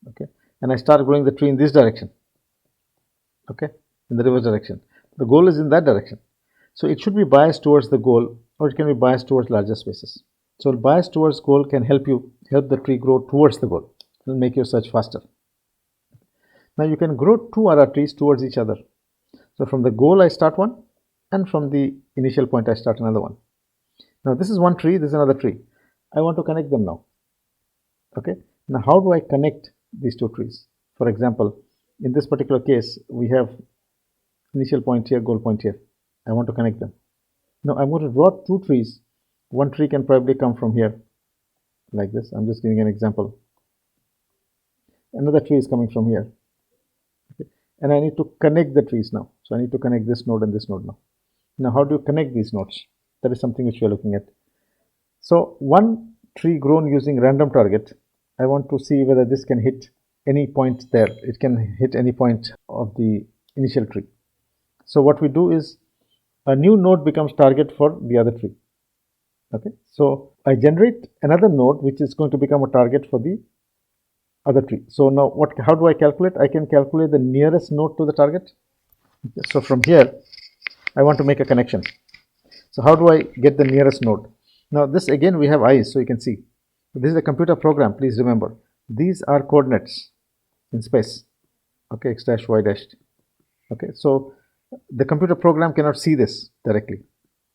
Okay, and I start growing the tree in this direction. Okay, in the reverse direction. The goal is in that direction. So it should be biased towards the goal, or it can be biased towards larger spaces. So bias towards goal can help the tree grow towards the goal. It will make your search faster. Now you can grow two other trees towards each other. So from the goal I start one, and from the initial point I start another one. Now this is one tree, this is another tree. I want to connect them now. Okay. Now how do I connect these two trees? For example, in this particular case, we have initial point here, goal point here. I want to connect them. Now I'm going to draw two trees. One tree can probably come from here, like this. I'm just giving an example. Another tree is coming from here. Okay. And I need to connect the trees now. So I need to connect this node and this node now. Now how do you connect these nodes? That is something which we are looking at. So one tree grown using random target, I want to see whether this can hit any point there. It can hit any point of the initial tree. So what we do is a new node becomes target for the other tree. Okay, so I generate another node which is going to become a target for the other tree. So now how do I calculate? I can calculate the nearest node to the target. Okay, so from here I want to make a connection. So how do I get the nearest node? Now this again we have eyes, so you can see. This is a computer program, please remember. These are coordinates in space. Okay, x dash, y dash. Okay, so the computer program cannot see this directly,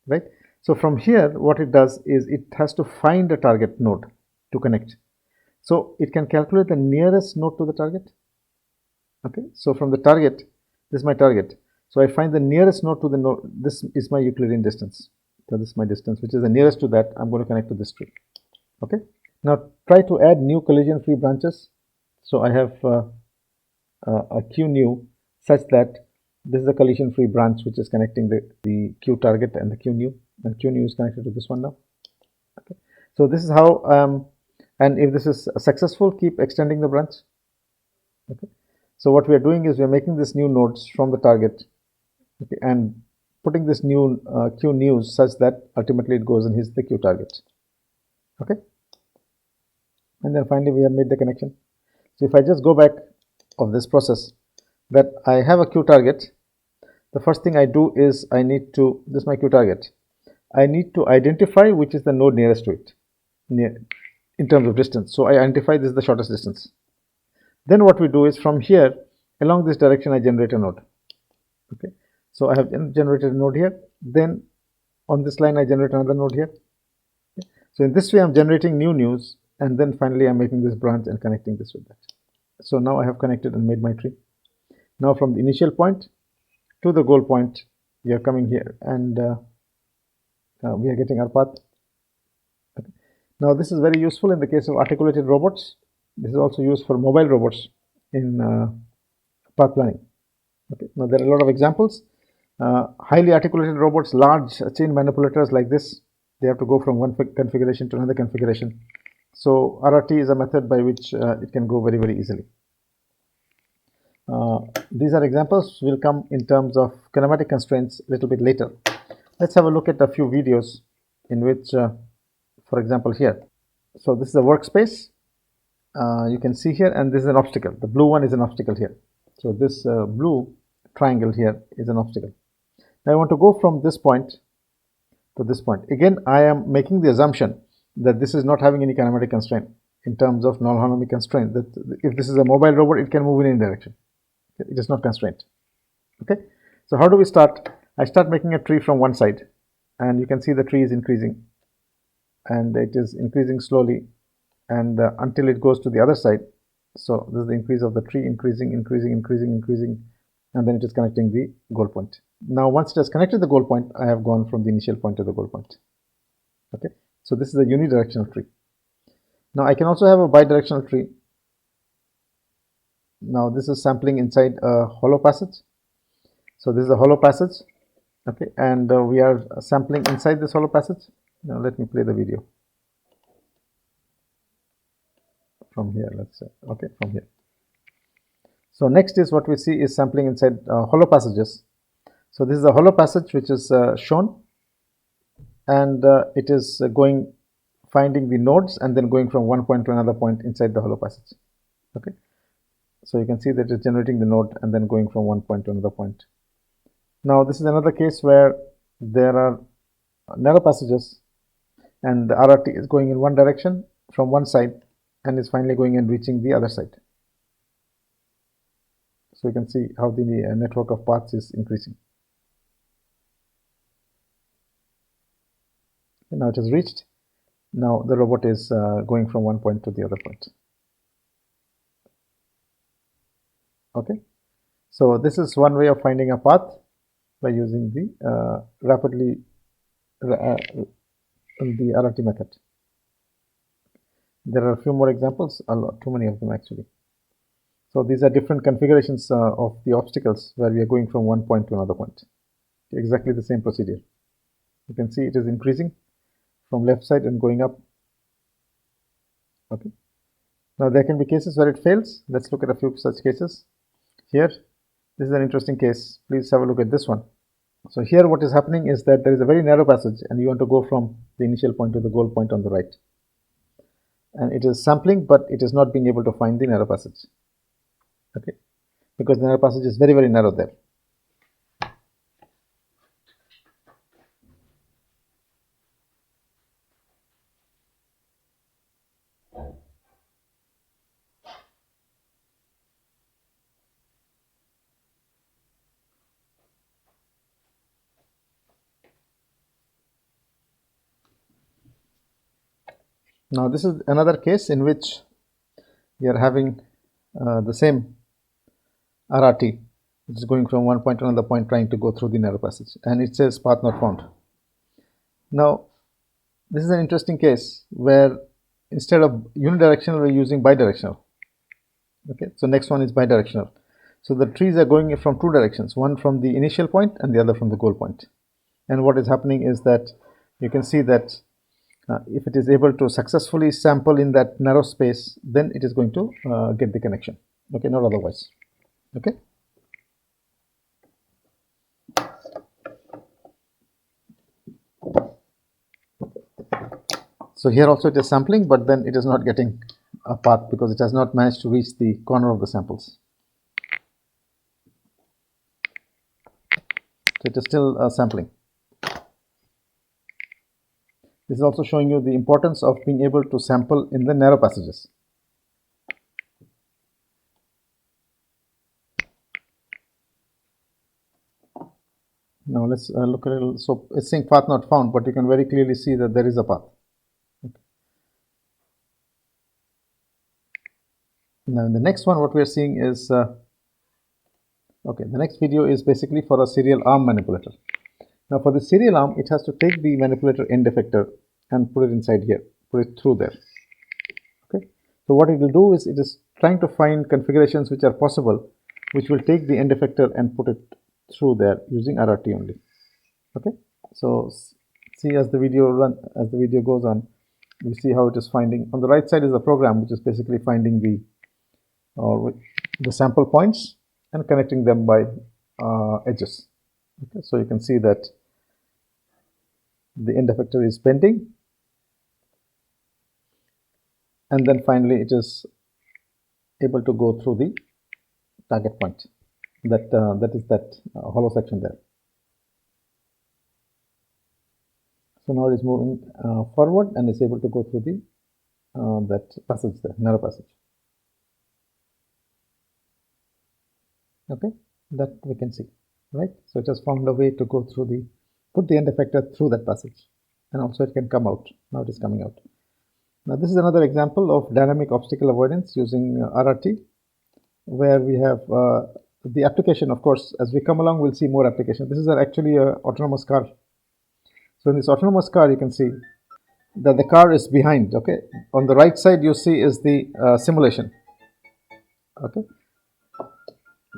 right? So from here, what it does is it has to find a target node to connect. So it can calculate the nearest node to the target. Okay, so from the target, this is my target. So I find the nearest node to the node. This is my Euclidean distance. So this is my distance, which is the nearest to that. I'm going to connect to this tree. Okay. Now try to add new collision-free branches. So I have a Q new such that this is the collision-free branch which is connecting the Q target and the Q new, and Q new is connected to this one now. Okay. So this is how, and if this is successful, keep extending the branch. Okay. So what we are doing is we are making this new nodes from the target, okay, and putting this new Q news such that ultimately it goes and hits the Q target. Okay. And then finally we have made the connection. So if I just go back of this process, that I have a Q target, the first thing I do is I need to, this is my Q target, I need to identify which is the node nearest to it in terms of distance. So I identify this is the shortest distance. Then what we do is from here along this direction I generate a node. Okay, so I have generated a node here. Then on this line I generate another node here. Okay. So in this way I'm generating new news, and then finally I'm making this branch and connecting this with that. So now I have connected and made my tree. Now from the initial point to the goal point, we are coming here, and we are getting our path. Okay. Now this is very useful in the case of articulated robots. This is also used for mobile robots in path planning. Okay. Now there are a lot of examples. Highly articulated robots, large chain manipulators like this, they have to go from one configuration to another configuration. So RRT is a method by which it can go very, very easily. These are examples, will come in terms of kinematic constraints a little bit later. Let's have a look at a few videos in which, for example, here. So this is a workspace. You can see here, and this is an obstacle. The blue one is an obstacle here. So this blue triangle here is an obstacle. Now I want to go from this point to this point. Again, I am making the assumption that this is not having any kinematic constraint in terms of null harmonic constraint, that if this is a mobile robot, it can move in any direction. It is not constrained. Okay. So how do we start? I start making a tree from one side, and you can see the tree is increasing, and it is increasing slowly, and until it goes to the other side. So this is the increase of the tree, increasing, and then it is connecting the goal point. Now once it has connected the goal point, I have gone from the initial point to the goal point. Okay. So this is a unidirectional tree. Now I can also have a bidirectional tree. Now this is sampling inside a hollow passage. So this is a hollow passage. Okay, and we are sampling inside this hollow passage. Now let me play the video from here. Let's say, okay, from here. So next is what we see is sampling inside hollow passages. So this is a hollow passage which is shown, and it is finding the nodes and then going from one point to another point inside the hollow passage. Okay, so you can see that it's generating the node and then going from one point to another point. Now this is another case where there are narrow passages and the RRT is going in one direction from one side and is finally going and reaching the other side. So you can see how the network of paths is increasing. And now it has reached. Now the robot is going from one point to the other point. Okay, so this is one way of finding a path by using the the RRT method. There are a few more examples, too many of them actually. So these are different configurations of the obstacles where we are going from one point to another point. Exactly the same procedure. You can see it is increasing from left side and going up. Okay. Now there can be cases where it fails. Let's look at a few such cases. Here, this is an interesting case. Please have a look at this one. So here what is happening is that there is a very narrow passage and you want to go from the initial point to the goal point on the right. And it is sampling, but it is not being able to find the narrow passage. Okay, because the narrow passage is very, very narrow there. Now this is another case in which we are having the same RRT, which is going from one point to another point trying to go through the narrow passage, and it says path not found. Now this is an interesting case where instead of unidirectional we are using bidirectional. Okay, so next one is bidirectional. So the trees are going from two directions, one from the initial point and the other from the goal point. And what is happening is that you can see that if it is able to successfully sample in that narrow space, then it is going to get the connection. Okay, not otherwise. Okay. So here also it is sampling, but then it is not getting a path because it has not managed to reach the corner of the samples. So it is still sampling. This is also showing you the importance of being able to sample in the narrow passages. Now let's look at it. So it's saying path not found, but you can very clearly see that there is a path. Okay. Now in the next one, what we are seeing is okay. The next video is basically for a serial arm manipulator. Now for the serial arm, it has to take the manipulator end effector and put it inside here, put it through there. Okay. So what it will do is it is trying to find configurations which are possible, which will take the end effector and put it through there using RRT only. Okay. So see as the video goes on, we see how it is finding. On the right side is the program which is basically finding the sample points and connecting them by edges. Okay. So you can see that the end effector is bending, and then finally it is able to go through the target point. That is that hollow section there. So now it is moving forward and is able to go through the that passage there, narrow passage. Okay, that we can see, right? So it has found a way to go through put the end effector through that passage, and also it can come out. Now it is coming out. Now this is another example of dynamic obstacle avoidance using RRT, where we have the application. Of course, as we come along, we'll see more application. This is actually an autonomous car. So in this autonomous car, you can see that the car is behind. Okay, on the right side you see is the simulation. Okay,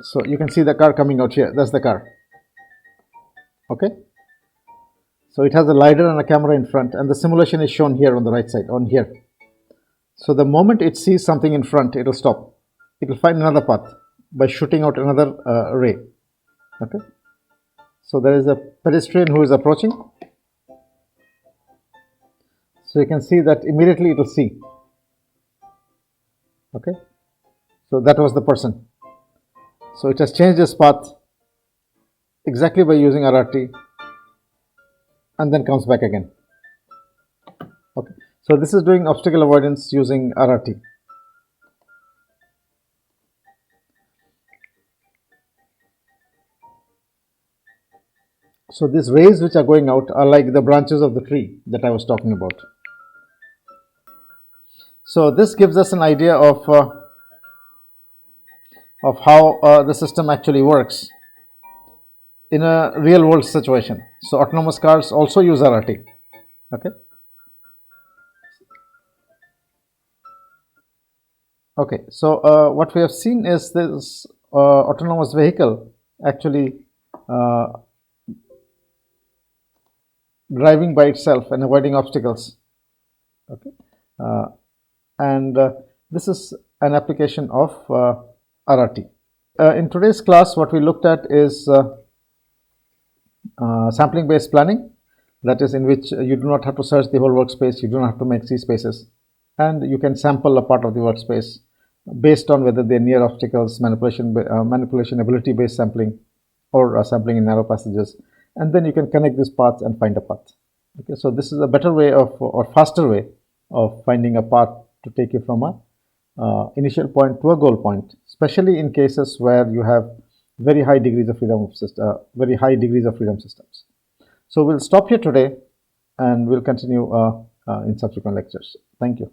so you can see the car coming out here. That's the car. Okay, so it has a LiDAR and a camera in front, and the simulation is shown here on the right side, on here. So the moment it sees something in front, it will stop. It will find another path by shooting out another ray. Okay, so there is a pedestrian who is approaching. So you can see that immediately it will see. Okay, so that was the person. So it has changed its path exactly by using RRT and then comes back again. Okay, so this is doing obstacle avoidance using RRT. So these rays which are going out are like the branches of the tree that I was talking about. So this gives us an idea of how the system actually works in a real world situation. So autonomous cars also use RRT. Okay. Okay. So what we have seen is this autonomous vehicle actually uh, driving by itself and avoiding obstacles. Okay. Uh, and this is an application of RRT. In today's class, what we looked at is sampling based planning, that is, in which you do not have to search the whole workspace, you do not have to make C spaces, and you can sample a part of the workspace based on whether they're near obstacles, manipulation ability based sampling, or sampling in narrow passages, and then you can connect these paths and find a path. Okay, so this is a better way of, or faster way of finding a path to take you from a initial point to a goal point, especially in cases where you have very high degrees of freedom systems. So we'll stop here today, and we'll continue in subsequent lectures. Thank you.